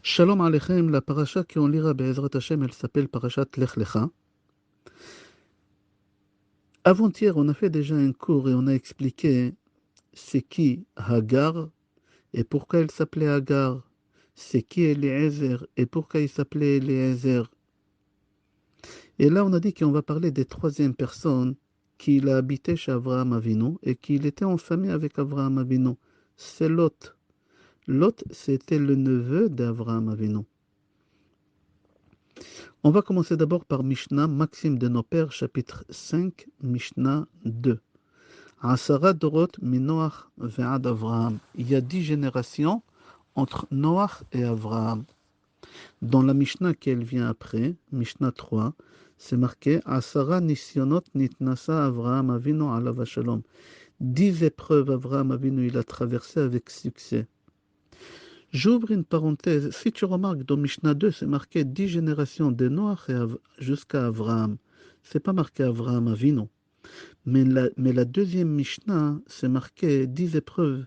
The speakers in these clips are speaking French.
Shalom Aleichem, la paracha qu'on lira Be'ezrat Hashem, elle s'appelle Parashat Lech Lecha. Avant-hier, on a fait déjà un cours et on a expliqué c'est qui Hagar et pourquoi elle s'appelait Hagar. C'est qui Eliezer et pourquoi il s'appelait Eliezer. Et là, on a dit qu'on va parler des troisième personnes qui a habité chez Avraham Avinu et qu'il était en famille avec Avraham Avinu. C'est Lot. Lot, c'était le neveu d'Avraham Avinu. On va commencer d'abord par Mishnah, Maxime de nos pères, chapitre 5, Mishnah 2. Asara Dorot Minoach ve'ad Avraham. Il y a 10 générations entre Noach et Avraham. Dans la Mishnah qui vient après, Mishnah 3, c'est marqué Asara Nisyonot Nitnasa Avraham Avinu alav shalom. 10 épreuves Avraham Avinu il a traversé avec succès. J'ouvre une parenthèse. Si tu remarques, dans Mishnah 2, c'est marqué 10 générations de Noach jusqu'à Avraham. C'est pas marqué Avraham Avinu. Mais la deuxième Mishnah, c'est marqué 10 épreuves.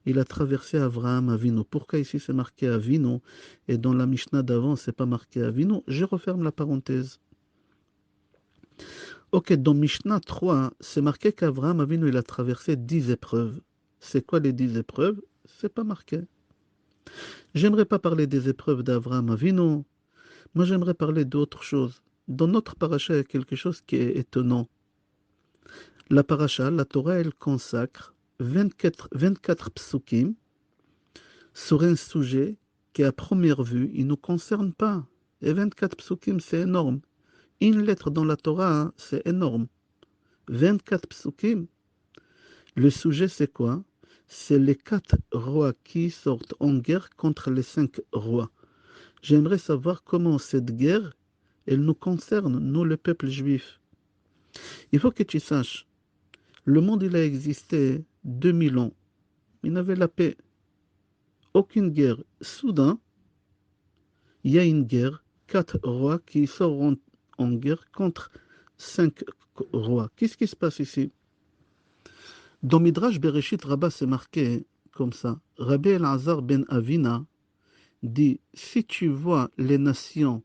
Il a traversé Avraham Avinu. Pourquoi ici c'est marqué Avinu et dans la Mishnah d'avant, c'est pas marqué Avinu? Je referme la parenthèse. Ok, dans Mishnah 3, c'est marqué qu'Avraham Avinu, il a traversé 10 épreuves. C'est quoi les 10 épreuves? C'est pas marqué. J'aimerais pas parler des épreuves d'Avraham Avinu. Moi, j'aimerais parler d'autre chose. Dans notre paracha, il y a quelque chose qui est étonnant. La paracha, la Torah, elle consacre 24 psukim sur un sujet qui, à première vue, il ne nous concerne pas. Et 24 psukim, c'est énorme. Une lettre dans la Torah, hein, c'est énorme. 24 psukim. Le sujet, c'est quoi? C'est les 4 rois qui sortent en guerre contre les 5 rois. J'aimerais savoir comment cette guerre, elle nous concerne, nous, le peuple juif. Il faut que tu saches, le monde, il a existé 2000 ans. Il n'avait la paix. Aucune guerre. Soudain, il y a une guerre. 4 rois qui sortent en guerre contre 5 rois. Qu'est-ce qui se passe ici? Dans Midrash Bereshit Rabbah, c'est marqué comme ça. Rabbi Elazar ben Avina dit, si tu vois les nations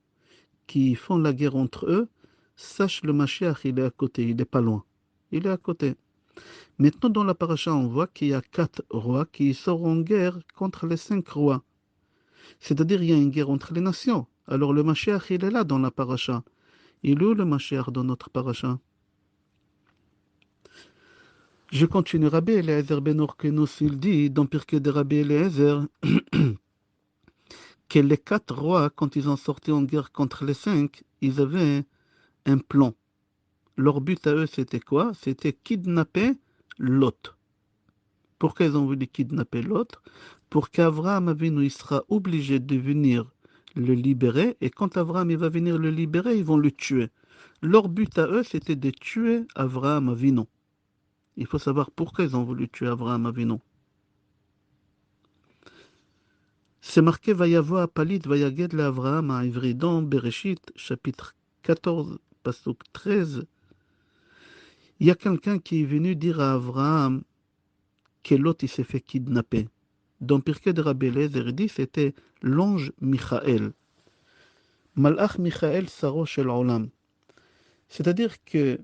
qui font la guerre entre eux, sache le Mashiach, il est à côté, il n'est pas loin. Il est à côté. Maintenant, dans la paracha, on voit qu'il y a 4 rois qui sortent en guerre contre les 5 rois. C'est-à-dire, il y a une guerre entre les nations. Alors, le Mashiach, il est là dans la paracha. Il est où le Mashiach dans notre paracha? Je continue. Rabbi Eliezer ben Orkenos, il dit, dans Pirkei de Rabbi Eliezer, que les 4 rois, quand ils ont sorti en guerre contre les 5, ils avaient un plan. Leur but à eux, c'était quoi? C'était kidnapper Lot. Pourquoi ils ont voulu kidnapper Lot? Pour qu'Abraham Avinu, il sera obligé de venir le libérer, et quand Abraham il va venir le libérer, ils vont le tuer. Leur but à eux, c'était de tuer Abraham Avinu. Il faut savoir pourquoi ils ont voulu tuer Abraham Avinu. C'est marqué Vayavo Palit Vayaged le Avraham à Ivri dans Bereshit, chapitre 14, pasuk 13. Il y a quelqu'un qui est venu dire à Abraham que Lot il s'est fait kidnapper. Dans Pirkei de Rabbi Eliezer, il dit c'était l'ange Michael. Malach Michael Saro Shel Olam. C'est-à-dire que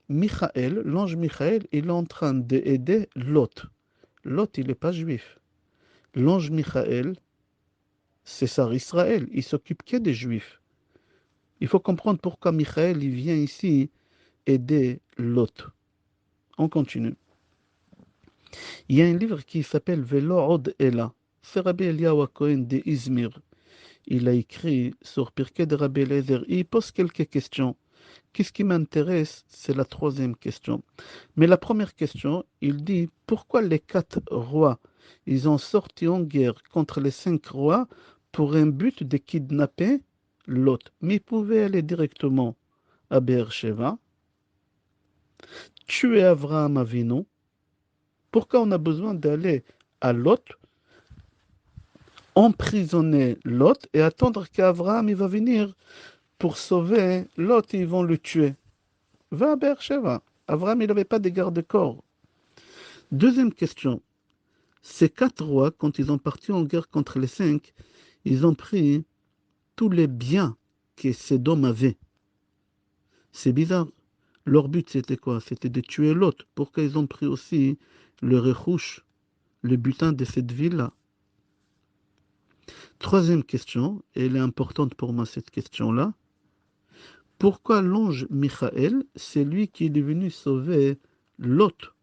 Michael, l'ange Michael, il est en train d'aider Lot. Lot, il n'est pas juif. L'ange Michael, c'est Sar Israël. Il s'occupe que des juifs. Il faut comprendre pourquoi Michael, il vient ici aider Lot. On continue. Il y a un livre qui s'appelle Velo Od Ela. C'est Rabbi Eliyahu Cohen de Izmir. Il a écrit sur Pirkei de Rabbi Eliezer. Il pose quelques questions. Qu'est-ce qui m'intéresse? C'est la troisième question. Mais la première question, il dit pourquoi les 4 rois, ils ont sorti en guerre contre les 5 rois pour un but de kidnapper Lot. Mais ils pouvaient aller directement à Beersheba, tuer Avraham Avinu. Pourquoi on a besoin d'aller à Lot, emprisonner Lot et attendre qu'Avraham il va venir pour sauver Lot et ils vont le tuer? Va à Beersheba. Avraham, il n'avait pas de garde-corps. Deuxième question. Ces 4 rois, quand ils ont parti en guerre contre les 5, Ils ont pris tous les biens que Sodome avait. C'est bizarre. Leur but, c'était quoi? C'était de tuer l'autre. Pourquoi ils ont pris aussi le rechouche, le butin de cette ville-là? Troisième question, et elle est importante pour moi, cette question-là. Pourquoi l'ange Michael, c'est lui qui est venu sauver Lot?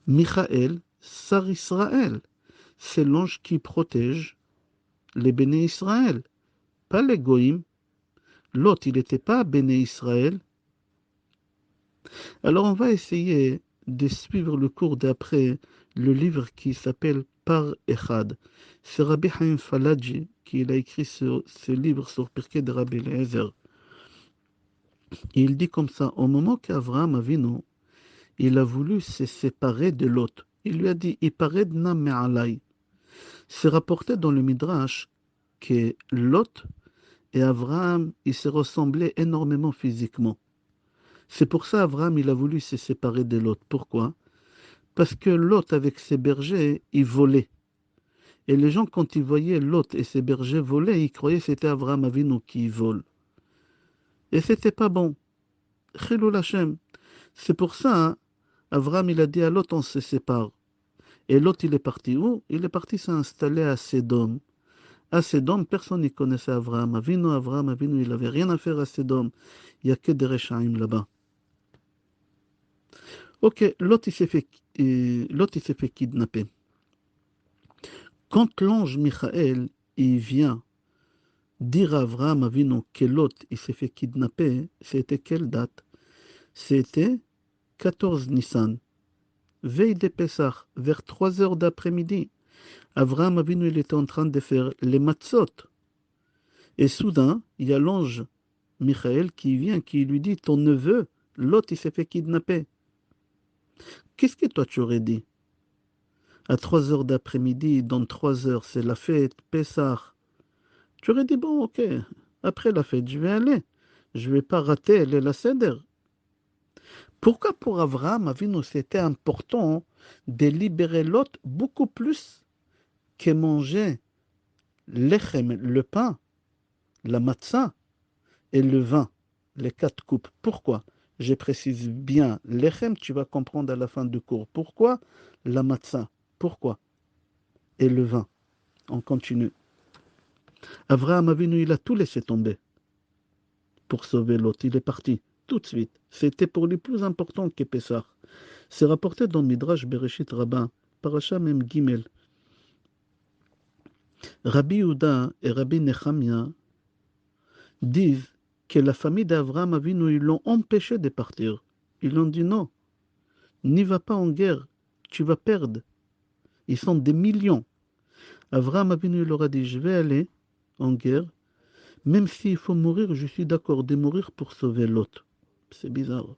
Michael, Sar Israël, c'est l'ange qui protège les béné Israël, pas les goïms. Lot, il n'était pas béné Israël. Alors on va essayer de suivre le cours d'après le livre qui s'appelle Par Echad. C'est Rabbi Haim Falaji qui a écrit ce livre sur Pirkei de Rabbi Eliezer. Il dit comme ça, au moment qu'Avraham Avinu, il a voulu se séparer de Lot, il lui a dit, Iparedna me'alai. C'est rapporté dans le Midrash que Lot et Avraham, ils se ressemblaient énormément physiquement. C'est pour ça Avraham, il a voulu se séparer de Lot. Pourquoi? Parce que Lot, avec ses bergers, il volait. Et les gens, quand ils voyaient Lot et ses bergers voler, ils croyaient que c'était Avraham Avinu qui vole. Et c'était pas bon. Chilul Hashem. C'est pour ça, hein, Avraham, il a dit à Lot, on se sépare. Et Lot, il est parti où? Il est parti s'installer à Sédom. À Sédom, personne n'y connaissait Avraham Avinu. Avraham Avinu, il n'avait rien à faire à Sédom. Il n'y a que des Réchaïm là-bas. Ok, Lot, Lot, il s'est fait kidnapper. Quand l'ange Michael, il vient dire à Avraham Avinu que Lot, il s'est fait kidnapper, c'était quelle date? C'était 14 Nissan, veille de Pessah, vers 3 heures d'après-midi. Avraham Avinu, il était en train de faire les matzot. Et soudain, il y a l'ange Michael qui vient, qui lui dit, ton neveu, Lot, il s'est fait kidnapper. Qu'est-ce que toi tu aurais dit? À 3 heures d'après-midi, dans 3 heures, c'est la fête, Pessah. Tu aurais dit, bon, ok, après la fête, je vais aller. Je ne vais pas rater la Seder. Pourquoi pour Avraham Avinu, c'était important de libérer Lot beaucoup plus que manger l'echem, le pain, la matzah et le vin, les 4 coupes? Pourquoi? Je précise bien, l'echem, tu vas comprendre à la fin du cours. Pourquoi la matzah? Pourquoi? Et le vin. On continue. Avraham Avinu, il a tout laissé tomber pour sauver Lot. Il est parti tout de suite. C'était pour lui plus important que Pessah. C'est rapporté dans Midrash Bereshit Rabbah, Parasha Mem Gimel. Rabbi Yehuda et Rabbi Nechemia disent que la famille d'Avraham Avinu, ils l'ont empêché de partir. Ils l'ont dit non, n'y va pas en guerre, tu vas perdre. Ils sont des millions. Avraham Avinu leur a dit, je vais aller en guerre, même s'il faut mourir, je suis d'accord de mourir pour sauver l'autre. C'est bizarre.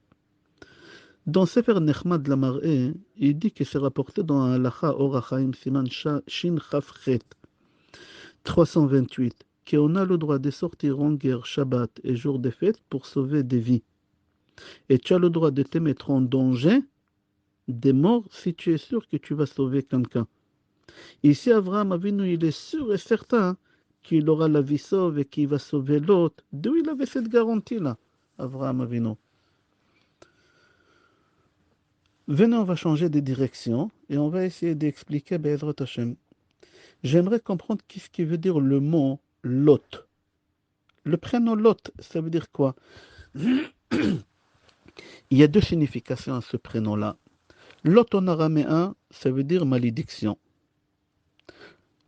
Dans Sefer Nechmad Lamar'e, il dit que c'est rapporté dans Halacha Or HaChaim Siman Shin Chafchet 328 qu'on a le droit de sortir en guerre Shabbat et jour de fête pour sauver des vies. Et tu as le droit de te mettre en danger des morts si tu es sûr que tu vas sauver quelqu'un. Ici, Avraham Avinu, il est sûr et certain qu'il aura la vie sauve et qu'il va sauver l'autre. D'où il avait cette garantie-là, Avraham Avinu? Venez, on va changer de direction et on va essayer d'expliquer Be'ezrat Hashem. J'aimerais comprendre qu'est-ce qui veut dire le mot Lot. Le prénom Lot, ça veut dire quoi? Il y a deux significations à ce prénom-là. Lot en araméen, ça veut dire malédiction.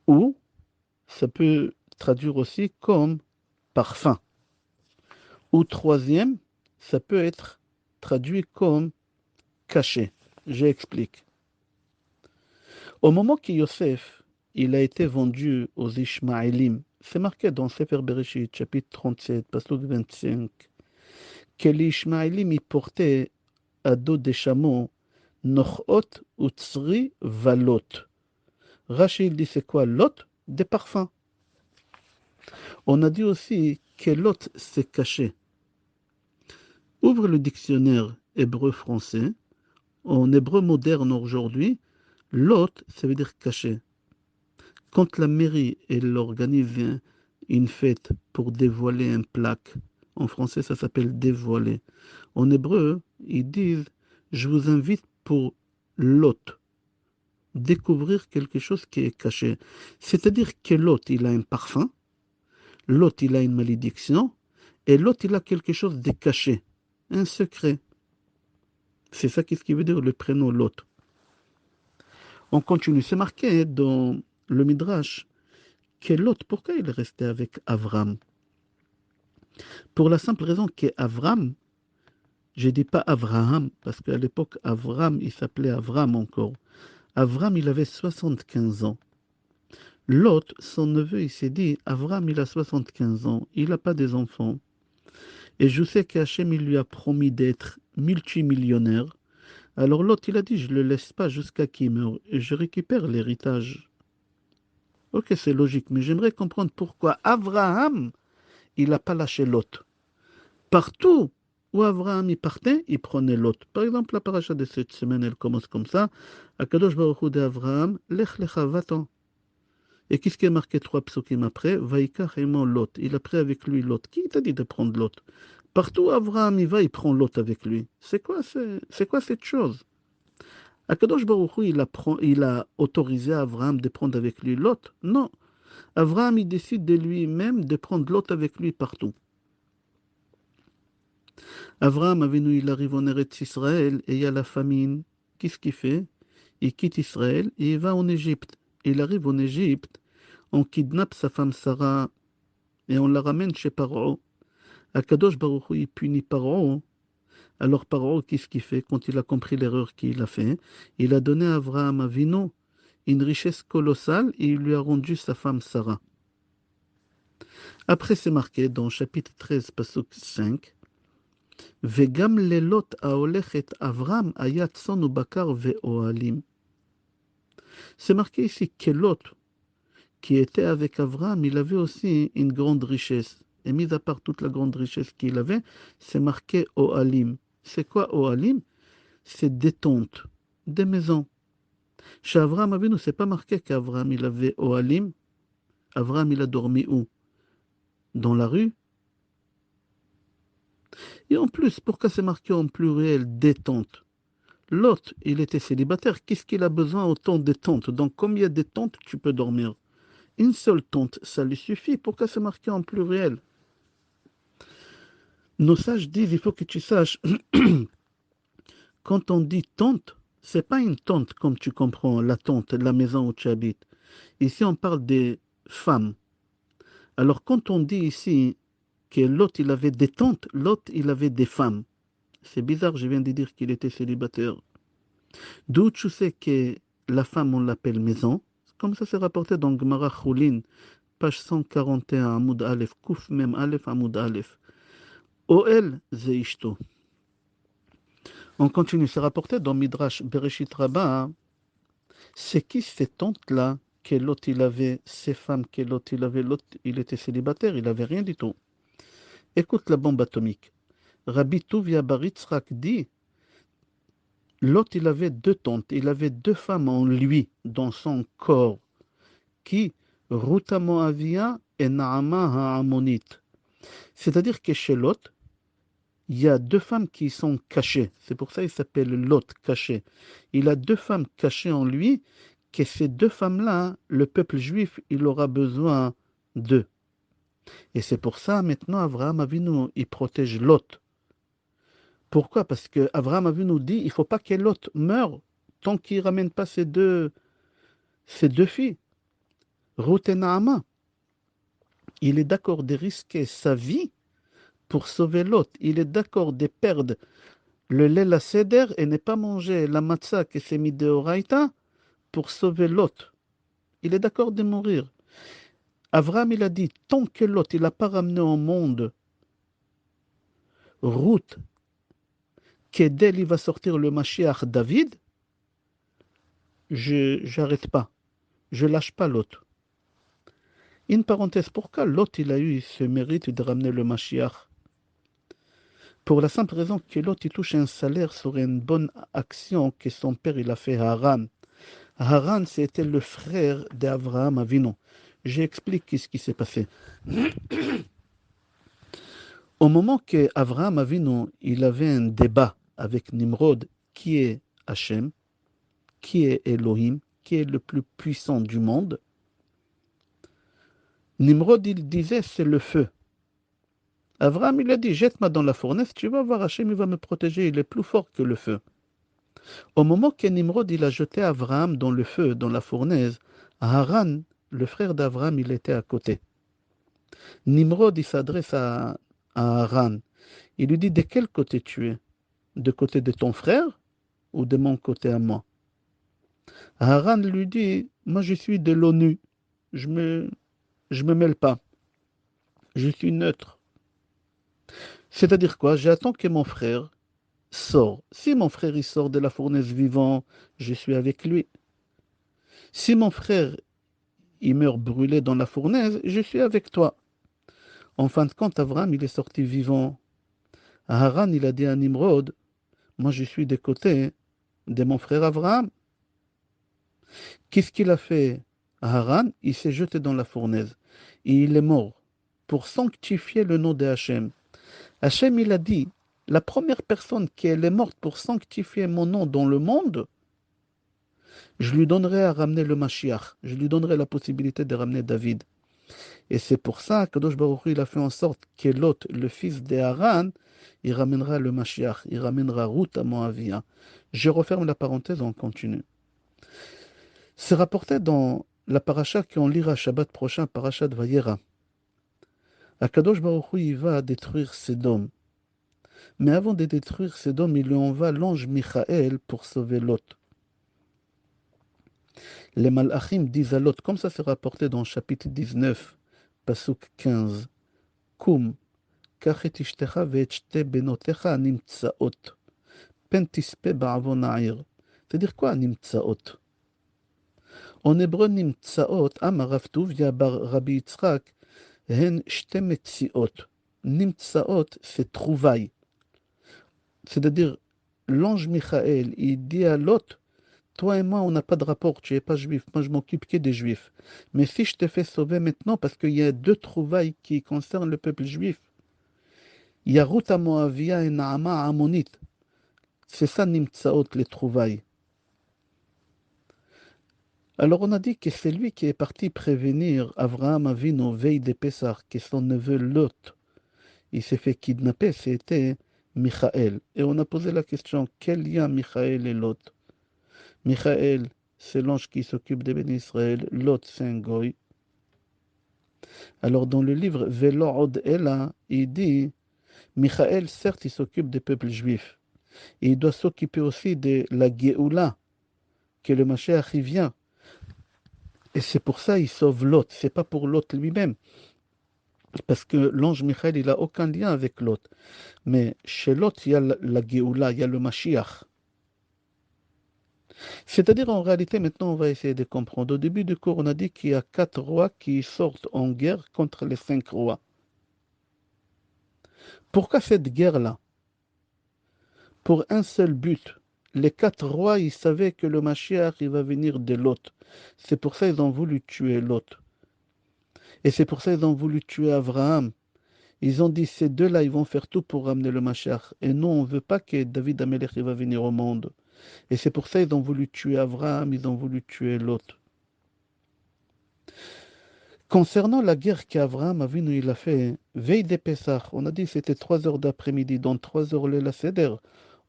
Ou ça peut traduire aussi comme parfum. Ou troisième, ça peut être traduit comme caché. J'explique. Au moment que Yosef il a été vendu aux Ishmaélim, c'est marqué dans Sefer Bereshit, chapitre 37, pasuk 25, que les Ishmaélim y portaient à dos des chameaux Nochot ou Tzri Valot. Rachid dit c'est quoi Lot? Des parfums. On a dit aussi que Lot s'est caché. Ouvre le dictionnaire hébreu-français. En hébreu moderne aujourd'hui, Lot, ça veut dire caché. Quand la mairie elle organise une fête pour dévoiler un plaque, en français ça s'appelle dévoiler. En hébreu, ils disent je vous invite pour l'hôte, découvrir quelque chose qui est caché. C'est-à-dire que l'hôte il a un parfum, l'hôte il a une malédiction, et l'hôte il a quelque chose de caché, un secret. C'est ça qu'est-ce qui veut dire le prénom l'hôte. On continue, c'est marqué dans le Midrash que Lot, pourquoi il est resté avec Avram? Pour la simple raison qu'Avram, je ne dis pas Avraham, parce qu'à l'époque, Avram, il s'appelait Avram encore. Avram, il avait 75 ans. Lot, son neveu, il s'est dit, Avram, il a 75 ans, il n'a pas des enfants. Et je sais qu'Hachem, il lui a promis d'être multimillionnaire. Alors Lot, il a dit, je ne le laisse pas jusqu'à qu'il meure, et je récupère l'héritage. Ok, c'est logique, mais j'aimerais comprendre pourquoi Avraham, il n'a pas lâché Lot. Partout où Avraham y partait, il prenait Lot. Par exemple, la paracha de cette semaine, elle commence comme ça. Akadosh Baruch Hu de Avraham, Lech lecha va-t'en. Et qu'est-ce qui est marqué 3 psukim après? Vaïkach aimant Lot. Il a pris avec lui Lot. Qui t'a dit de prendre Lot? Partout où Avraham y va, il prend Lot avec lui. C'est quoi cette chose? Akadosh Baruch Hu, il a autorisé Avraham de prendre avec lui Lot? Non. Avraham, il décide de lui-même de prendre Lot avec lui partout. Avraham Avinu, il arrive en Eretz Israël et il y a la famine. Qu'est-ce qu'il fait? Il quitte Israël et il va en Égypte. Il arrive en Égypte, on kidnappe sa femme Sarah et on la ramène chez Paro. Akadosh Baruch Hu, il punit Paro. Alors Paro, qu'est-ce qu'il fait quand il a compris l'erreur qu'il a fait? Il a donné à Avraham Avinu une richesse colossale et il lui a rendu sa femme Sarah. Après, c'est marqué dans chapitre 13, pasuk 5. וגם לילות ההולכת אברהם היה צאן ובקר ואוהלים. C'est marqué ici que Lot, qui était avec Abraham, il avait aussi une grande richesse. Et mis à part toute la grande richesse qu'il avait, c'est marqué Ohalim. C'est quoi Ohalim? C'est des tentes, des maisons. Chez Abraham Avinu, c'est pas marqué qu'Abraham il avait Ohalim. Abraham il a dormi où? Dans la rue. Et en plus, pourquoi c'est marqué en pluriel des tentes? Lot, il était célibataire. Qu'est-ce qu'il a besoin autant de tentes? Donc, combien de tentes tu peux dormir? Une seule tente, ça lui suffit. Pourquoi c'est marqué en pluriel? Nos sages disent, il faut que tu saches, quand on dit tente, c'est pas une tente comme tu comprends, la tente, la maison où tu habites. Ici, on parle des femmes. Alors, quand on dit ici que Lot, il avait des tentes, Lot, il avait des femmes. C'est bizarre, je viens de dire qu'il était célibataire. D'où tu sais que la femme, on l'appelle maison. Comme ça, c'est rapporté dans Gemara Choulin, page 141, Amoud Aleph, Kouf Mem Aleph, Amoud Aleph. Oel ze ishto. On continue, c'est rapporté dans Midrash Bereshit Rabbah. C'est qui ces tantes-là que l'autre il avait, ces femmes que l'autre il avait, l'autre il était célibataire, il avait rien du tout. Écoute la bombe atomique. Rabbi Tuvia Bar Yitzhak dit, l'autre il avait deux tantes, il avait deux femmes en lui, dans son corps, qui, Ruta Moavia et Naama Ha'amonite. C'est-à-dire que chez Lot, il y a deux femmes qui sont cachées. C'est pour ça qu'il s'appelle Lot, caché. Il a deux femmes cachées en lui, que ces deux femmes-là, le peuple juif, il aura besoin d'eux. Et c'est pour ça, maintenant, Abraham Avinu, il protège Lot. Pourquoi? Parce que Abraham Avinu dit, il ne faut pas que Lot meure tant qu'il ne ramène pas ces deux filles. Ruth et Naama. Il est d'accord de risquer sa vie pour sauver Lot. Il est d'accord de perdre le lait la seder et ne pas manger la matzah qui s'est mis de Horaïta pour sauver Lot. Il est d'accord de mourir. Abraham, il a dit, tant que Lot, il n'a pas ramené au monde Ruth, qu'Edel, il va sortir le Mashiach David, j'arrête pas. Je lâche pas Lot. Une parenthèse, pourquoi Lot, il a eu ce mérite de ramener le Mashiach? Pour la simple raison que Lot, il touche un salaire sur une bonne action que son père, il a fait à Haran. Haran, c'était le frère d'Avraham Avinu. J'explique ce qui s'est passé. Au moment qu'Avraham Avinu, il avait un débat avec Nimrod, qui est Hachem, qui est Elohim, qui est le plus puissant du monde, Nimrod, il disait, c'est le feu. Avraham, il a dit, jette-moi dans la fournaise, tu vas voir, Hachem, il va me protéger, il est plus fort que le feu. Au moment que Nimrod, il a jeté Avraham dans le feu, dans la fournaise, Haran, le frère d'Avraham, il était à côté. Nimrod, il s'adresse à Haran. Il lui dit, de quel côté tu es? De côté de ton frère ou de mon côté à moi? Haran lui dit, moi je suis de l'ONU, je me mêle pas, je suis neutre. C'est-à-dire quoi? J'attends que mon frère sort. Si mon frère il sort de la fournaise vivant, je suis avec lui. Si mon frère il meurt brûlé dans la fournaise, je suis avec toi. En fin de compte, Abraham il est sorti vivant. Haran il a dit à Nimrod, moi je suis des côtés de mon frère Abraham. Qu'est-ce qu'il a fait? Haran, il s'est jeté dans la fournaise. Et il est mort pour sanctifier le nom de Hachem. Hachem, il a dit, la première personne qui est morte pour sanctifier mon nom dans le monde, je lui donnerai à ramener le Mashiach. Je lui donnerai la possibilité de ramener David. Et c'est pour ça que Kadosh Baruch Hu, il a fait en sorte que Lot, le fils d'Aaron, il ramènera le Mashiach. Il ramènera Ruth à Moavia. Je referme la parenthèse, on continue. C'est rapporté dans la paracha qu'on lira Shabbat prochain, parachat Vayera. Akadosh Baruch Hu, il va détruire Sédom. Mais avant de détruire Sédom, il lui envoie l'ange Michael pour sauver Lot. Les Malachim disent à Lot, comme ça c'est rapporté dans le chapitre 19, Pasuk 15, Koum, קח את אשתך ואת שתי בנותיך הנמצאות, פן תספה בעוון העיר. C'est-à-dire quoi נמצאות? En hébreu, נמצאות, אמר רב טוביה בר רבי יצחק, הן שתי מציאות. נמצאות, c'est trouvaille. C'est-à-dire, l'ange Michael, il dit à Lot, toi et moi, on n'a pas de rapport, tu n'es pas juif, moi je m'occupe que des juifs. Mais si je te fais sauver maintenant, parce qu'il y a deux trouvailles qui concernent le peuple juif, il y a Ruth à Moavia et Naama à Ammonite. C'est ça, Nimtsaot, les trouvailles. Alors on a dit que c'est lui qui est parti prévenir Avraham Avinu veille de Pessah, que son neveu Lot, il s'est fait kidnapper, c'était Michael. Et on a posé la question, quel lien Michael et Lot? Michael, c'est l'ange qui s'occupe des bénis Israël, Lot, c'est un goy. Alors dans le livre Velo Od Ela, il dit, Michael, certes, il s'occupe des peuples juifs. Et il doit s'occuper aussi de la Géoula, que le Mashiach y vient. Et c'est pour ça qu'il sauve Lot. C'est pas pour Lot lui-même. Parce que l'ange Michael, il n'a aucun lien avec Lot. Mais chez Lot, il y a la Géoula, il y a le Mashiach. C'est-à-dire, en réalité, maintenant, on va essayer de comprendre. Au début du cours, on a dit qu'il y a 4 rois qui sortent en guerre contre les 5 rois. Pourquoi cette guerre-là? Pour un seul but. Les 4 rois, ils savaient que le Mashiach, il va venir de Lot. C'est pour ça qu'ils ont voulu tuer Lot. Et c'est pour ça qu'ils ont voulu tuer Abraham. Ils ont dit, ces deux-là, ils vont faire tout pour ramener le Mashiach. Et nous, on ne veut pas que David Amelech, il va venir au monde. Et c'est pour ça qu'ils ont voulu tuer Abraham, ils ont voulu tuer Lot. Concernant la guerre qu'Abraham a vu, il a fait, veille des Pessah, on a dit c'était 3 heures d'après-midi, dans 3 heures le Seder,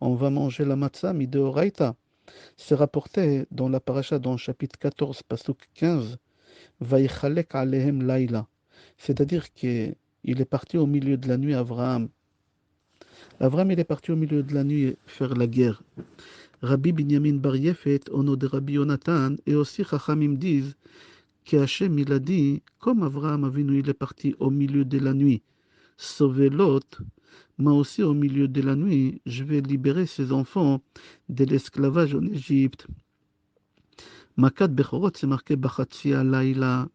on va manger la matzah, midi oraita. C'est rapporté dans la paracha, dans le chapitre 14, pasuk 15, Vaïchalek alehem laïla. C'est-à-dire qu'il est parti au milieu de la nuit, Abraham. Abraham, il est parti au milieu de la nuit faire la guerre. Rabbi Binyamin Bar Yefet, au nom de Rabbi Yonatan, et aussi Chachamim disent qu'Hachem, il a dit, comme Abraham Avinu, il est parti au milieu de la nuit, sauver Lot, moi aussi au milieu de la nuit, je vais libérer ses enfants de l'esclavage en Égypte. Makat Bechorot, c'est marqué Bachatsia Laïla.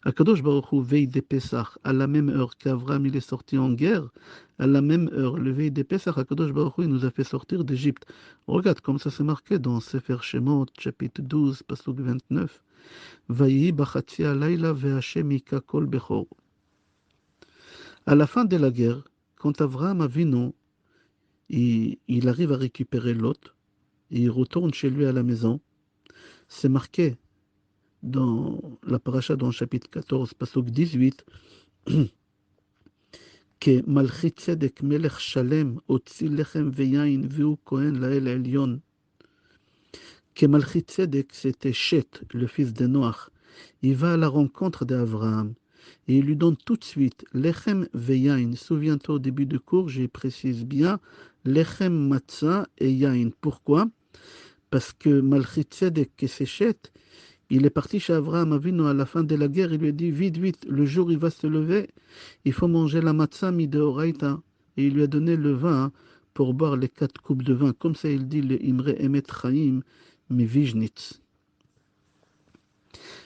Akadosh Baruch Hu, veille des Pessah, à la même heure qu'Avram il est sorti en guerre, à la même heure, le veille des Pessah, Akadosh Baruch Hu, il nous a fait sortir d'Égypte. Regarde comme ça c'est marqué dans Sefer Shemot, chapitre 12, pasuk 29. Vayi bachatzi alayla ve'Hashem hika kol bechor. À la fin de la guerre, quand Avraham Avinu, il arrive à récupérer Lot, et il retourne chez lui à la maison, c'est marqué dans la paracha, dans le chapitre 14, pasuk 18, que Malchi Tzedek Melech Shalem Otzi Lechem Veyain Viu Kohen Lael Elyon. Que Malchi Tzedek, c'était Shet, le fils de Noach. Il va à la rencontre d'Abraham et il lui donne tout de suite Lechem Veyain. Souviens-toi au début du cours, je précise bien Lechem Matzah et Yain. Pourquoi? Parce que Malchi Tzedek, que c'est Shet, il est parti chez Avraham Avinu à la fin de la guerre. Il lui a dit vite, vite, le jour il va se lever, il faut manger la matzah mideoraita. Et il lui a donné le vin pour boire les 4 coupes de vin. Comme ça, il dit le Imre Emet Chaim Mivijnitz.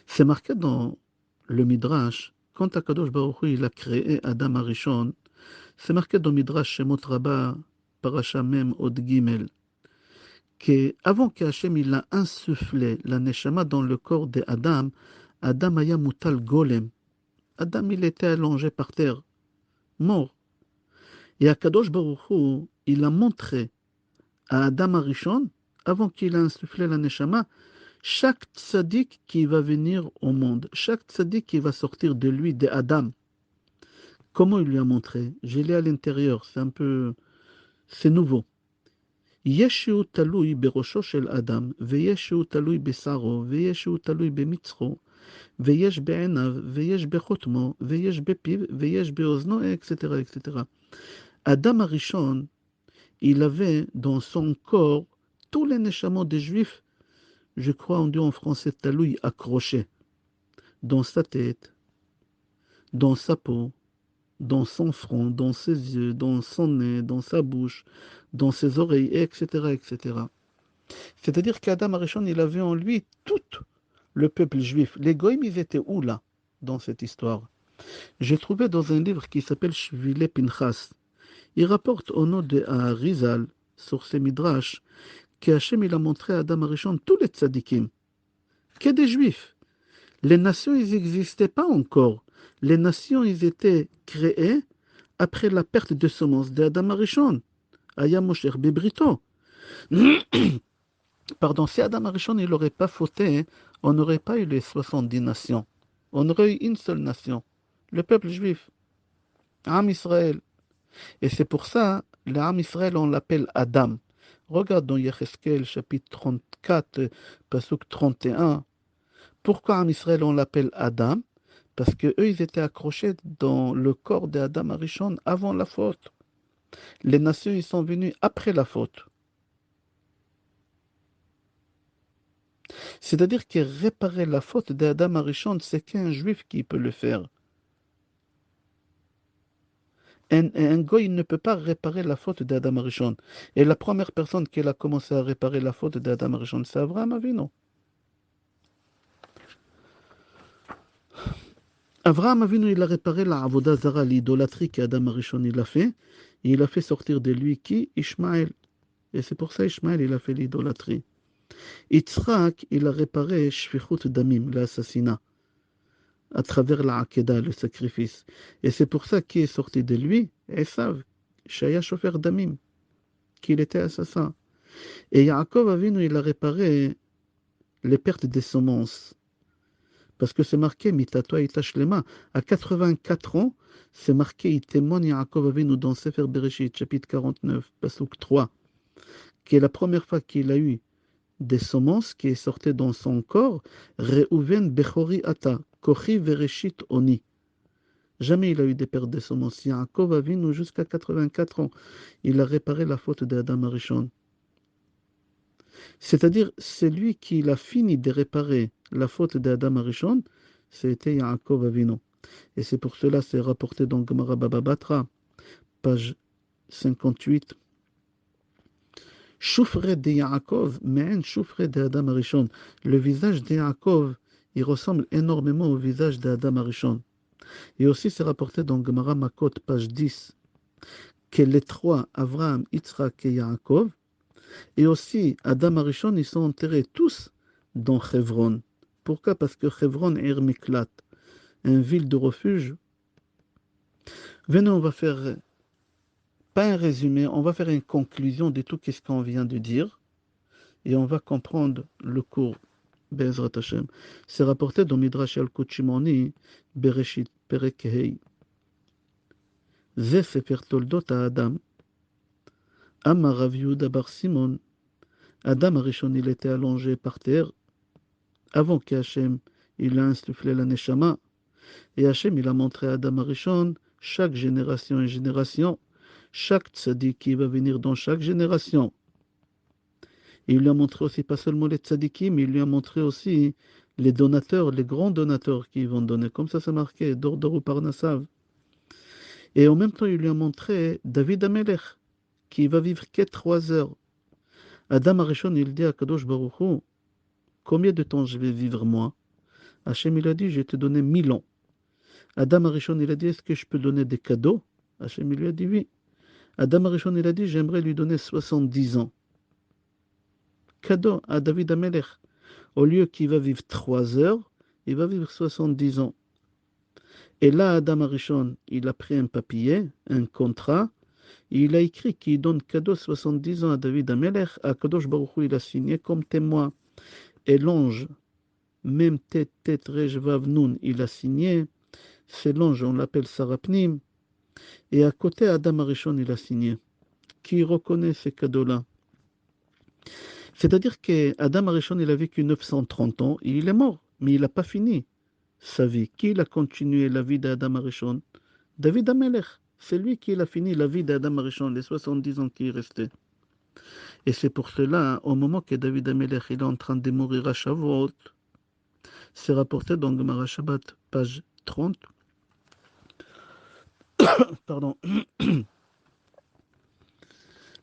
C'est marqué dans le Midrash, quand Akadosh Baruch Hu il a créé Adam Arishon, c'est marqué dans Midrash Shemot Rabbah, Parasha Mem Od Gimel, qu'avant qu'Hachem il a insufflé la Neshama dans le corps d'Adam, Adam aya mutal golem. Adam il était allongé par terre, mort. Et Akadosh Baruch Hu, il a montré à Adam Arishon, avant qu'il a insufflé la Neshama, chaque tzaddik qui va venir au monde, chaque tzaddik qui va sortir de lui, d'Adam. Comment il lui a montré? Je l'ai à l'intérieur, c'est nouveau. יש שהוא תלוי בראשו של אדם, ויש שהוא תלוי בשרו, ויש שהוא תלוי במצחו, ויש בעיניו, ויש בחותמו, ויש בפיו, ויש באוזנו, etc., etc. Adam Arishon, il avait dans son corps tous les neshamot des Juifs, je crois on dit en français taloui, accroché, dans sa tête, dans sa peau, dans son front, dans ses yeux, dans son nez, dans sa bouche, dans ses oreilles, etc., etc. C'est-à-dire qu'Adam Arishon, il avait en lui tout le peuple juif. Les goïms, ils étaient où là, dans cette histoire? J'ai trouvé dans un livre qui s'appelle Shvile Pinchas. Il rapporte au nom de Harizal, sur ses midrash, qu'Hachem il a montré à Adam Arishon tous les tzadikim, que des juifs. Les nations, ils n'existaient pas encore. Les nations, ils étaient créées après la perte de semence d'Adam Arishon. Aya Mosher Bebrito. Pardon, si Adam Arishon il n'aurait pas fauté, on n'aurait pas eu les 70 nations. On aurait eu une seule nation, le peuple juif, Am Israël. Et c'est pour ça, l'Am Israël, on l'appelle Adam. Regarde dans Yecheskel, chapitre 34, pasuk 31. Pourquoi Am Israël, on l'appelle Adam? Parce qu'eux, ils étaient accrochés dans le corps d'Adam Arishon avant la faute. Les nations, ils sont venus après la faute. C'est-à-dire que réparer la faute d'Adam Arishon, c'est qu'un juif qui peut le faire. Un goy ne peut pas réparer la faute d'Adam Arishon. Et la première personne qui a commencé à réparer la faute d'Adam Arishon, c'est Avraham Avinu. Avraham Avinu, il a réparé la Avodah Zara, l'idolâtrie qu'Adam Arishon il a fait. Et il a fait sortir de lui qui? Ishmaël. Et c'est pour ça Ishmaël, il a fait l'idolâtrie. Yitzhak, il a réparé Shfichut Damim, l'assassinat, à travers la Akedah, le sacrifice. Et c'est pour ça qu'il est sorti de lui, Esav, Shaya Shofer Damim, qu'il était assassin. Et Yaakov Avinu, il a réparé les pertes des semences. Parce que c'est marqué, Mitato Itashlema, à 84 ans, c'est marqué, il témoigne Yaakov Avinu dans Sefer Bereshit, chapitre 49, pasuk 3, qui est la première fois qu'il a eu des semences qui sortaient dans son corps, Reuven Bechori Ata, Kochi Vereshit Oni. Jamais il a eu des pertes de semences. Yaakov Avinu, jusqu'à 84 ans, il a réparé la faute d'Adam Arishon. C'est-à-dire, c'est lui qui a fini de réparer la faute d'Adam Arishon, c'était Yaakov Avinu. Et c'est pour cela, c'est rapporté dans Gemara Baba Batra, page 58. Choufret de Yaakov, mais choufret d'Adam Arishon. Le visage de Yaakov, il ressemble énormément au visage d'Adam Arishon. Et aussi, c'est rapporté dans Gemara Makot, page 10, que les trois, Avraham, Yitzhak et Yaakov, et aussi Adam Arishon, ils sont enterrés tous dans Hebron. Pourquoi? Parce que Hebron est Miklat, une ville de refuge. Venez, on va faire, pas un résumé, on va faire une conclusion de tout ce qu'on vient de dire, et on va comprendre le cours. Be'ezrat Hashem. C'est rapporté dans Midrash Yalkut Shimoni, Bereshit, Perek Hei. Ze Sefer Toldot Adam, Amar Rav Yehuda bar Simon. Adam Arishon, il était allongé par terre, avant qu'Hachem, il a insufflé la Neshama, et Hachem, il a montré à Adam Arishon, chaque génération et génération, chaque tzaddik qui va venir dans chaque génération. Et il lui a montré aussi, pas seulement les tzaddikim, mais il lui a montré aussi les donateurs, les grands donateurs qui vont donner. Comme ça, c'est marqué, Dor ou Parnasav. Et en même temps, il lui a montré David Amelech, qui va vivre que 3 heures. Adam Arishon, il dit à Kadosh Baruch Hu, combien de temps je vais vivre moi? Hachem, il a dit, je vais te donner 1000 ans. Adam Arishon, il a dit, est-ce que je peux donner des cadeaux? Hachem, il lui a dit oui. Adam Arishon, il a dit, j'aimerais lui donner 70 ans. Cadeau à David Amelech. Au lieu qu'il va vivre 3 heures, il va vivre 70 ans. Et là, Adam Arishon, il a pris un papier, un contrat, et il a écrit qu'il donne cadeau 70 ans à David Amelech. À Kadosh Baruch Hu, il a signé comme témoin. Et l'ange, même Tet Rej Vav Nun, il a signé. C'est l'ange, on l'appelle Sarapnim. Et à côté, Adam Arishon, il a signé. Qui reconnaît ces cadeaux-là? C'est-à-dire qu'Adam Arishon, il a vécu 930 ans et il est mort, mais il n'a pas fini sa vie. Qui a continué la vie d'Adam Arishon? David Amelech. C'est lui qui a fini la vie d'Adam Arishon, les 70 ans qui restaient. Et c'est pour cela, au moment que David Amelech il est en train de mourir à Shavuot, c'est rapporté dans Gemara Shabbat, page 30. Pardon.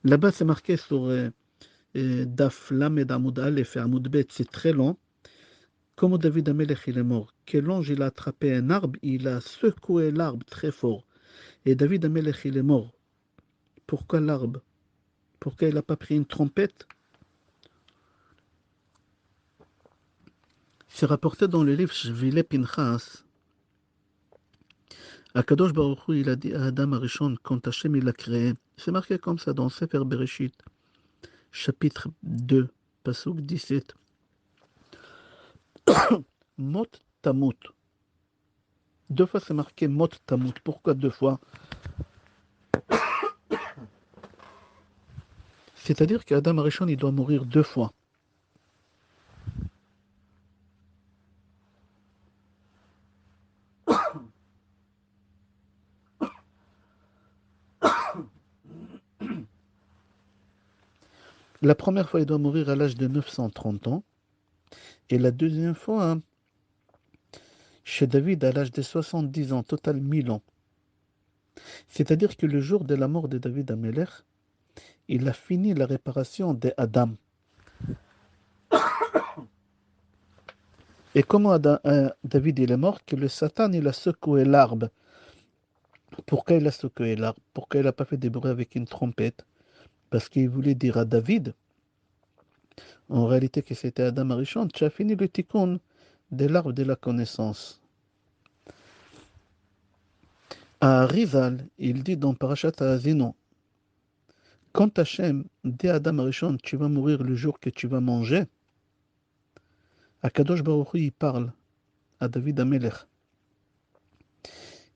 Là-bas, c'est marqué sur Daf Lamed Amoud Aleph et Amoud Bet, c'est très long. Comment David Amelech il est mort? Quel ange il a attrapé un arbre, il a secoué l'arbre très fort. Et David Amelech il est mort. Pourquoi l'arbre? Pourquoi il n'a pas pris une trompette? C'est rapporté dans le livre Shvile Pinchas. Akadosh Baruch Hu, il a dit à Adam Arishon, quand Hachem il l'a créé, c'est marqué comme ça dans Sefer Bereshit, chapitre 2, pasuk 17. Mot Tamut. 2 fois c'est marqué Mot Tamut. Pourquoi 2 fois? C'est-à-dire qu'Adam Arishon il doit mourir 2 fois. La première fois, il doit mourir à l'âge de 930 ans. Et la deuxième fois, hein, chez David, à l'âge de 70 ans, total 1000 ans. C'est-à-dire que le jour de la mort de David Amelech, il a fini la réparation d'Adam. Et comment David il est mort? Que le Satan il a secoué l'arbre. Pourquoi il a secoué l'arbre? Pourquoi il n'a pas fait des bruits avec une trompette? Parce qu'il voulait dire à David, en réalité que c'était Adam Arishon, tu as fini le tikkun de l'arbre de la connaissance. À Rizal, il dit dans Parashat Ha'azino, quand Hachem dit à Adam Arishon, tu vas mourir le jour que tu vas manger, Akadosh Baruch Hu, il parle à David Amelech.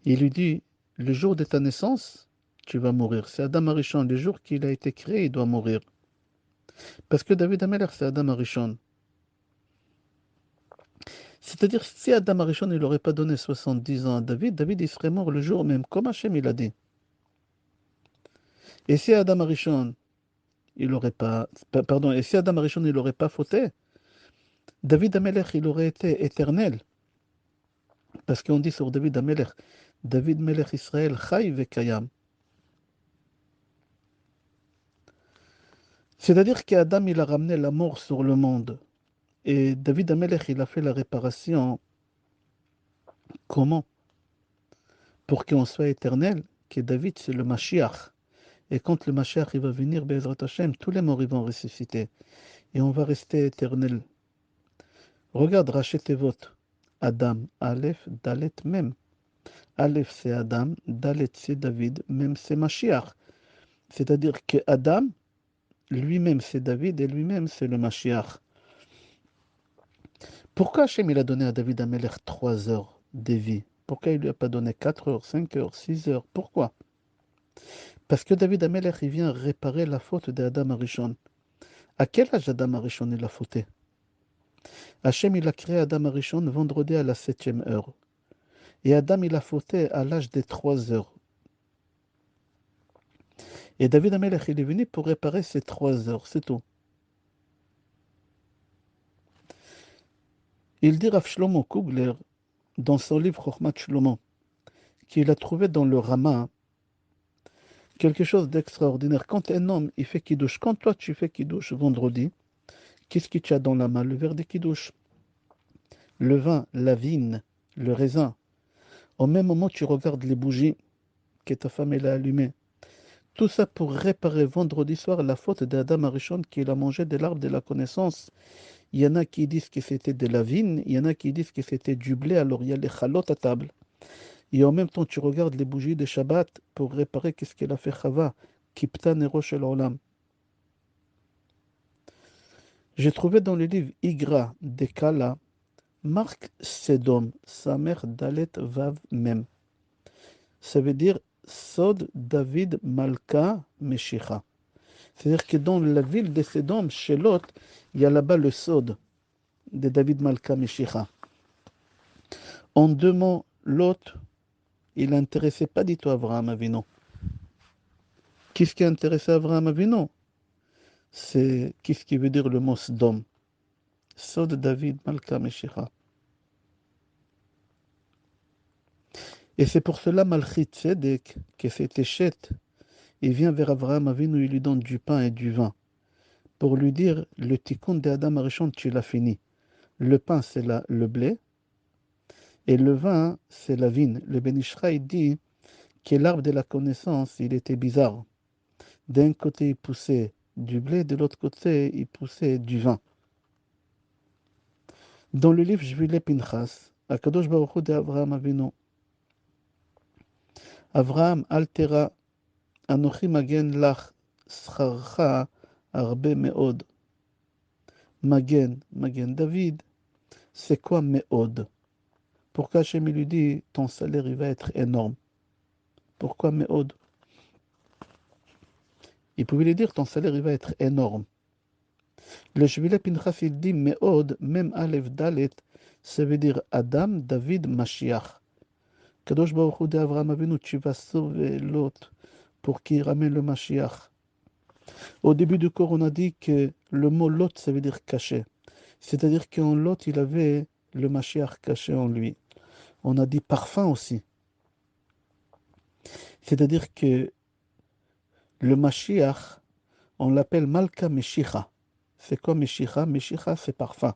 Il lui dit, le jour de ta naissance, tu vas mourir. C'est Adam Arishon, le jour qu'il a été créé, il doit mourir. Parce que David Amelech, c'est Adam Arishon. C'est-à-dire, si Adam Arishon, il n'aurait pas donné 70 ans à David, David, il serait mort le jour même, comme Hachem, il a dit. Et si Adam Arishon, il n'aurait pas, pardon, et si Adam Arishon, il n'aurait pas fauté, David Amelech, il aurait été éternel. Parce qu'on dit sur David Amelech, David Melech Israël, Chai Vekayam. C'est-à-dire qu'Adam, il a ramené la mort sur le monde. Et David Amelech, il a fait la réparation. Comment? Pour qu'on soit éternel, que David, c'est le Mashiach. Et quand le Mashiach il va venir, Bezrat Hashem, tous les morts ils vont ressusciter. Et on va rester éternel. Regarde, Rachet Evot. Adam, Aleph, Dalet, Mem. Aleph, c'est Adam, Dalet, c'est David, Mem, c'est Mashiach. C'est-à-dire que Adam, lui-même, c'est David, et lui-même, c'est le Mashiach. Pourquoi Hachem, il a donné à David Amelech 3 heures de vie? Pourquoi il ne lui a pas donné 4 heures, 5 heures, 6 heures? Pourquoi? Parce que David Amelech, il vient réparer la faute d'Adam Arishon. À quel âge Adam Arishon il a fauté? Hachem, il a créé Adam Arishon vendredi à la 7e heure. Et Adam, il a fauté à l'âge des 3 heures. Et David Amelech, il est venu pour réparer ces 3 heures, c'est tout. Il dit Rav Shlomo Kugler, dans son livre Chokhmat Shlomo, qu'il a trouvé dans le Rama quelque chose d'extraordinaire. Quand un homme, il fait kidouche, quand toi tu fais kidouche vendredi, qu'est-ce que tu as dans la main? Le verre de kidouche, le vin, la vigne, le raisin. Au même moment, tu regardes les bougies que ta femme elle a allumées. Tout ça pour réparer vendredi soir la faute d'Adam Arishon qu'il a mangé de l'arbre de la connaissance. Il y en a qui disent que c'était de la vigne, il y en a qui disent que c'était du blé, alors il y a les chalotes à table. Et en même temps, tu regardes les bougies de Shabbat pour réparer qu'est-ce qu'elle a fait Chava, Kipta Nero Shel Olam. J'ai trouvé dans le livre Igra de Kala, Marc Sedom, sa mère Dalet Vav Mem. Ça veut dire Sod David Malka Meshicha. C'est-à-dire que dans la ville de Sedom, chez Lot, il y a là-bas le Sod de David Malka Meshicha. En 2 mots, Lot, il n'intéressait pas du tout Avraham Avinu. Qu'est-ce qui a intéressé Avraham Avinu? C'est qu'est-ce qui veut dire le mot Sdom? Sod David Malka Meshicha. Et c'est pour cela Malchit Tzedek, que c'était Chet, il vient vers Avraham Avinu, il lui donne du pain et du vin, pour lui dire, le tikkun d'Adam Arishon, tu l'as fini. Le pain, c'est le blé, et le vin, c'est la vigne. Le Ben Ishra, il dit que l'arbre de la connaissance, il était bizarre. D'un côté, il poussait du blé, de l'autre côté, il poussait du vin. Dans le livre Jvile Pinchas, Akadosh Baruch Hu de Avraham Avinu, Avraham altera Anochi magen lach scharcha arbe meod. Magen, Magen David, c'est quoi meod? Pourquoi Hachem lui dit ton salaire il va être énorme? Pourquoi meod? Il pouvait lui dire ton salaire il va être énorme. Le Shvile Pinchas il dit meod, même Aleph Dalet, ça veut dire Adam, David, Mashiach. Kadosh Baruch Hu de Avraham Avinu, tu vas sauver l'autre pour qu'il ramène le Mashiach. Au début du cours, on a dit que le mot Lot, ça veut dire caché. C'est-à-dire qu'en Lot, il avait le Mashiach caché en lui. On a dit parfum aussi. C'est-à-dire que le Mashiach, on l'appelle Malka Meshicha. C'est quoi Meshicha? Meshicha, c'est parfum.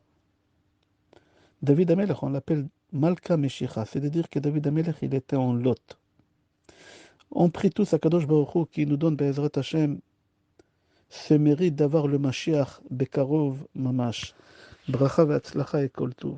David Amelech, on l'appelle Malka Meshicha. C'est-à-dire que David Amelech, il était en Lot. On prie tous à Kadosh Baruch Hu qui nous donne Be'ezrat Hashem ce mérite d'avoir le Mashiach Bekarov Mamash. Bracha ve'atzlacha et kol tov.